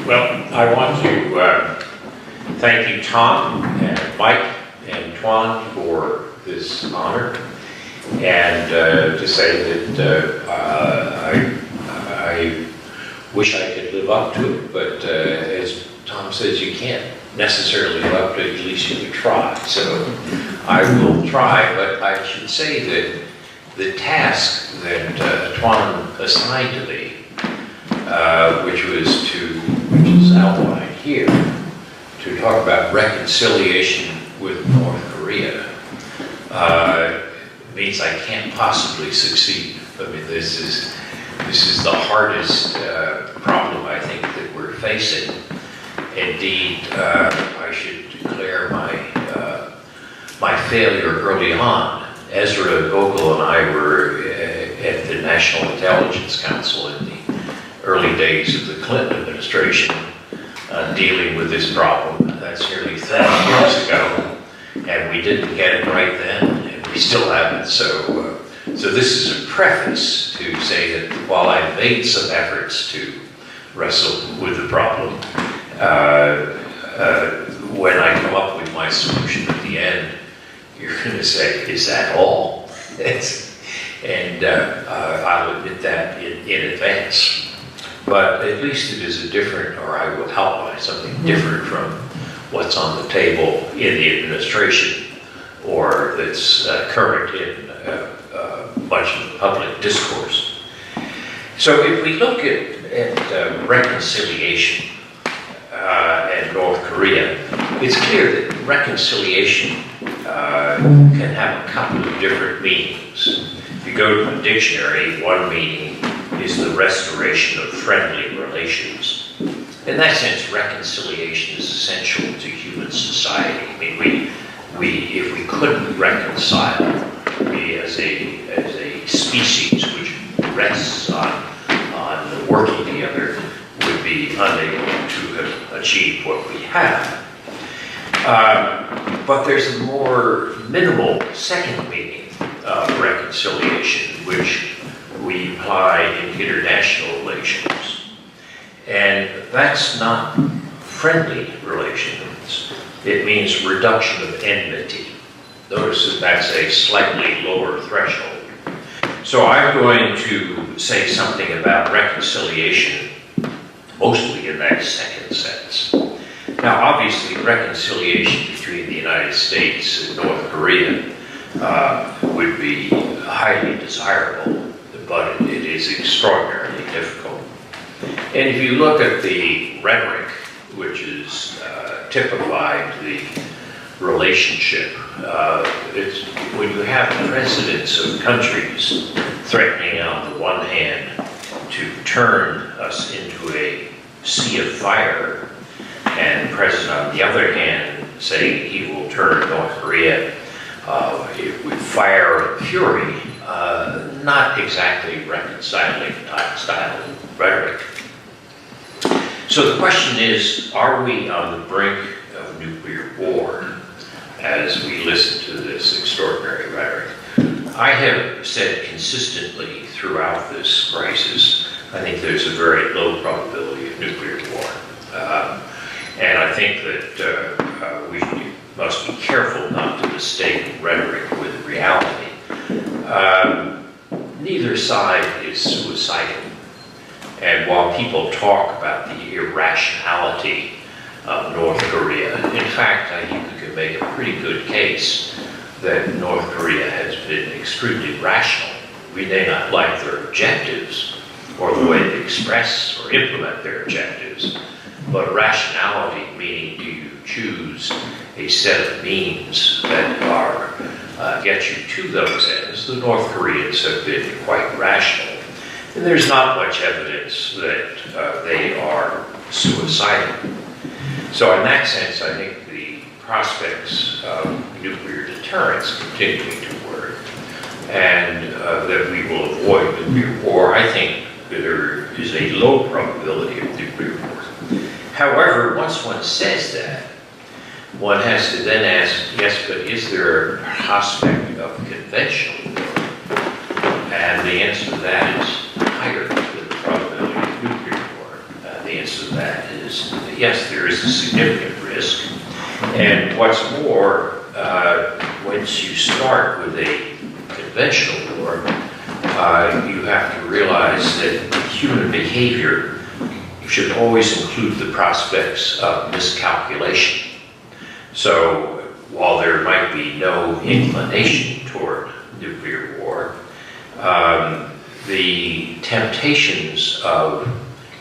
Well, I want to thank you, Tom, and Mike, and Tuan for this honor, and to say that I wish I could live up to it, but as Tom says, you can't necessarily live up to it, at least you can try. So I will try, but I should say that the task that Tuan assigned to me, which is outlined here, to talk about reconciliation with North Korea, means I can't possibly succeed. I mean, this is the hardest problem I think that we're facing. Indeed, I should declare my failure early on. Ezra Gogol and I were at the National Intelligence Council in the early days of the Clinton administration dealing with this problem. That's nearly 30 years ago, and we didn't get it right then, and we still haven't. So this is a preface to say that while I made some efforts to wrestle with the problem, when I come up with my solution at the end, you're going to say, "Is that all?" And I'll admit that in advance. But at least it is a different, or I will outline something different from what's on the table in the administration, or that's current in much of the public discourse. So if we look at reconciliation and North Korea, it's clear that reconciliation can have a couple of different meanings. If you go to the dictionary, one meaning is the restoration of friendly relations. In that sense, reconciliation is essential to human society. I mean, if we couldn't reconcile, we as a species which rests on working together would be unable to achieve what we have. But there's a more minimal second meaning of reconciliation, which we apply in international relations. And that's not friendly relations. It means reduction of enmity. Notice that that's a slightly lower threshold. So I'm going to say something about reconciliation, mostly in that second sense. Now, obviously, reconciliation between the United States and North Korea would be highly desirable, but it is extraordinarily difficult. And if you look at the rhetoric, which is typified the relationship, it's when you have presidents of countries threatening on the one hand to turn us into a sea of fire, and the president on the other hand saying he will turn North Korea with fire and fury, not exactly reconciling style rhetoric. So the question is, are we on the brink of nuclear war as we listen to this extraordinary rhetoric? I have said consistently throughout this crisis, I think there's a very low probability of nuclear war. And I think that we must be careful not to mistake rhetoric with reality. Neither side is suicidal. And while people talk about the irrationality of North Korea, in fact, I think we could make a pretty good case that North Korea has been extremely rational. We may not like their objectives or the way they express or implement their objectives, but rationality, meaning do you choose a set of means that are get you to those ends. The North Koreans have been quite rational. And there's not much evidence that they are suicidal. So in that sense, I think the prospects of nuclear deterrence continuing to work, and that we will avoid nuclear war, I think there is a low probability of nuclear war. However, once one says that, one has to then ask, yes, but is there a prospect of conventional war? And the answer to that is higher than the probability of nuclear war. The answer to that is, yes, there is a significant risk. And what's more, once you start with a conventional war, you have to realize that human behavior should always include the prospects of miscalculation. So while there might be no inclination toward nuclear war, the temptations of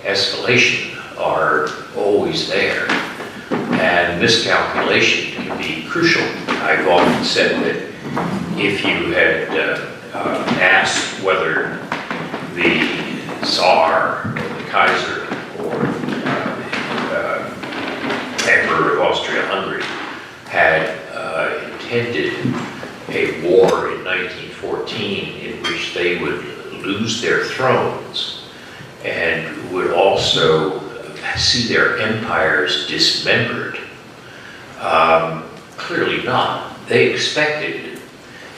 escalation are always there, and miscalculation can be crucial. I've often said that if you had asked whether the Tsar or the Kaiser or Emperor of Austria-Hungary had intended a war in 1914 in which they would lose their thrones and would also see their empires dismembered, clearly not. They expected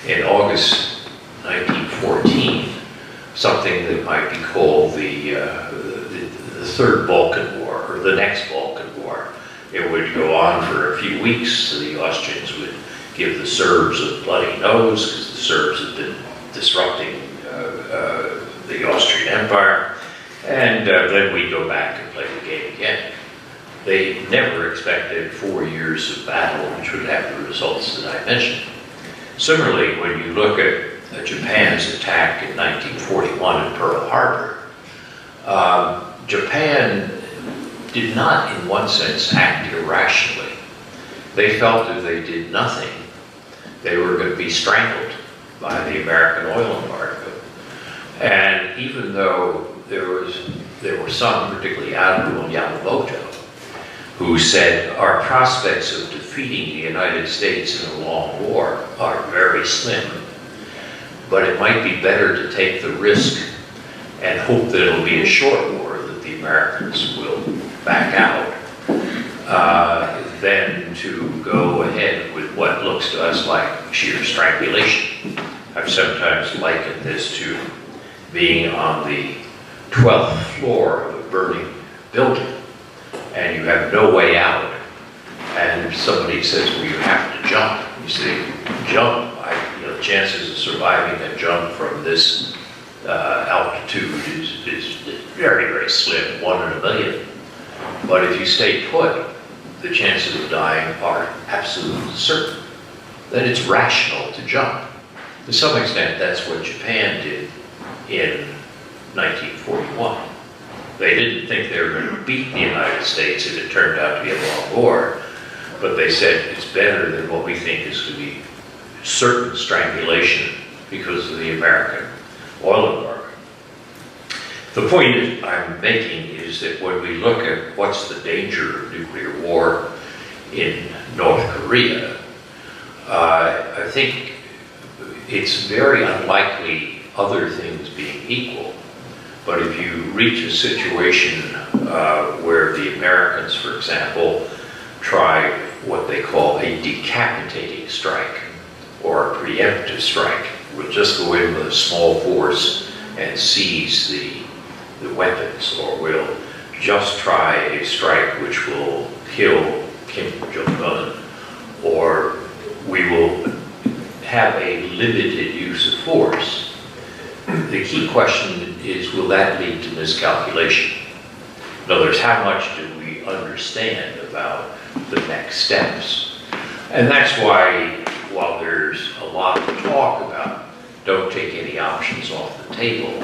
in August 1914 something that might be called the Third Balkan War, or the next Balkan War. It would go on for a few weeks, so the Austrians would give the Serbs a bloody nose, because the Serbs had been disrupting the Austrian Empire, and then we'd go back and play the game again. They never expected 4 years of battle, which would have the results that I mentioned. Similarly, when you look at Japan's attack in 1941 at Pearl Harbor, Japan did not, in one sense, act irrationally. They felt if they did nothing, they were going to be strangled by the American oil embargo. And even though there were some, particularly Admiral Yamamoto, who said our prospects of defeating the United States in a long war are very slim, but it might be better to take the risk and hope that it'll be a short war, that the Americans will back out, than to go ahead with what looks to us like sheer strangulation. I've sometimes likened this to being on the 12th floor of a burning building, and you have no way out, and somebody says, well, you have to jump. You say, jump. The chances of surviving a jump from this altitude is very, very slim, 1 in a million. But if you stay put, the chances of dying are absolutely certain. That it's rational to jump. To some extent, that's what Japan did in 1941. They didn't think they were going to beat the United States if it turned out to be a long war, but they said it's better than what we think is to be certain strangulation because of the American oil embargo. The point I'm making is that when we look at what's the danger of nuclear war in North Korea, I think it's very unlikely, other things being equal, but if you reach a situation where the Americans, for example, try what they call a decapitating strike or a preemptive strike, we'll just go in with a small force and seize the weapons, or we'll just try a strike which will kill Kim Jong-un, or we will have a limited use of force. The key question is, will that lead to miscalculation? In other words, how much do we understand about the next steps? And that's why, while there's a lot to talk about, don't take any options off the table,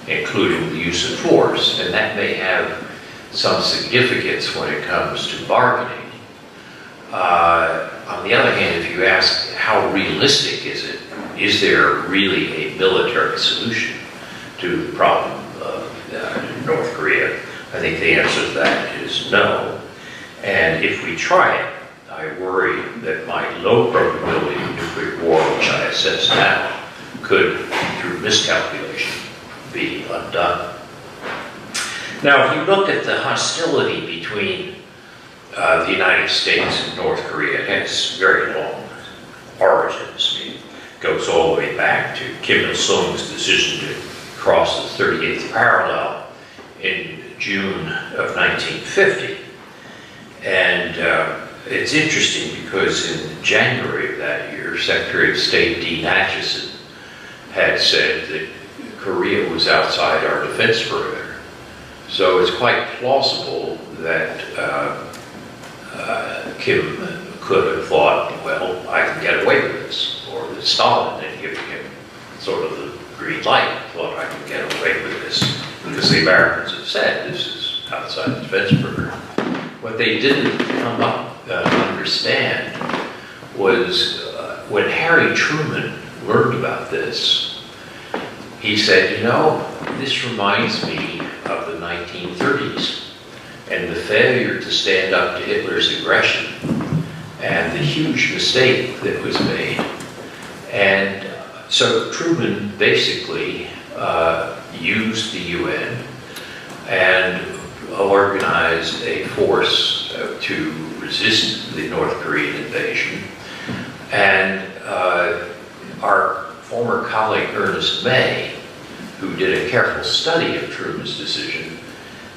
including the use of force, and that may have some significance when it comes to bargaining. On the other hand, if you ask how realistic is there really a military solution to the problem of North Korea? I think the answer to that is no. And if we try it, I worry that my low probability of nuclear war, which I assess now, could, through miscalculation, be undone. Now, if you look at the hostility between the United States and North Korea, it has very long origins. It goes all the way back to Kim Il-sung's decision to cross the 38th parallel in June of 1950. And it's interesting because in January of that year, Secretary of State Dean Acheson had said that Korea was outside our defense perimeter. So it's quite plausible that Kim could have thought, well, I can get away with this, or that Stalin had given him sort of the green light, thought I can get away with this, because the Americans have said this is outside the defense perimeter. What they didn't come up understand was when Harry Truman learned about this, he said, you know, this reminds me of the 1930s and the failure to stand up to Hitler's aggression and the huge mistake that was made. And so Truman basically used the UN and organized a force to resist the North Korean invasion. And our former colleague Ernest May, who did a careful study of Truman's decision,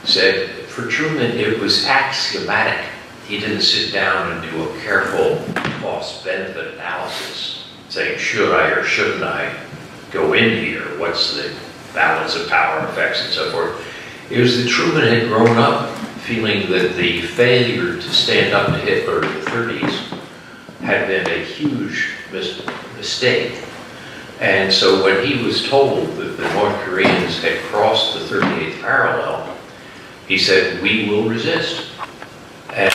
said for Truman it was axiomatic. He didn't sit down and do a careful cost-benefit analysis, saying should I or shouldn't I go in here, what's the balance of power effects and so forth. It was that Truman had grown up feeling that the failure to stand up to Hitler in the 30s had been a huge mistake. And so when he was told that the North Koreans had crossed the 38th parallel, he said, we will resist. And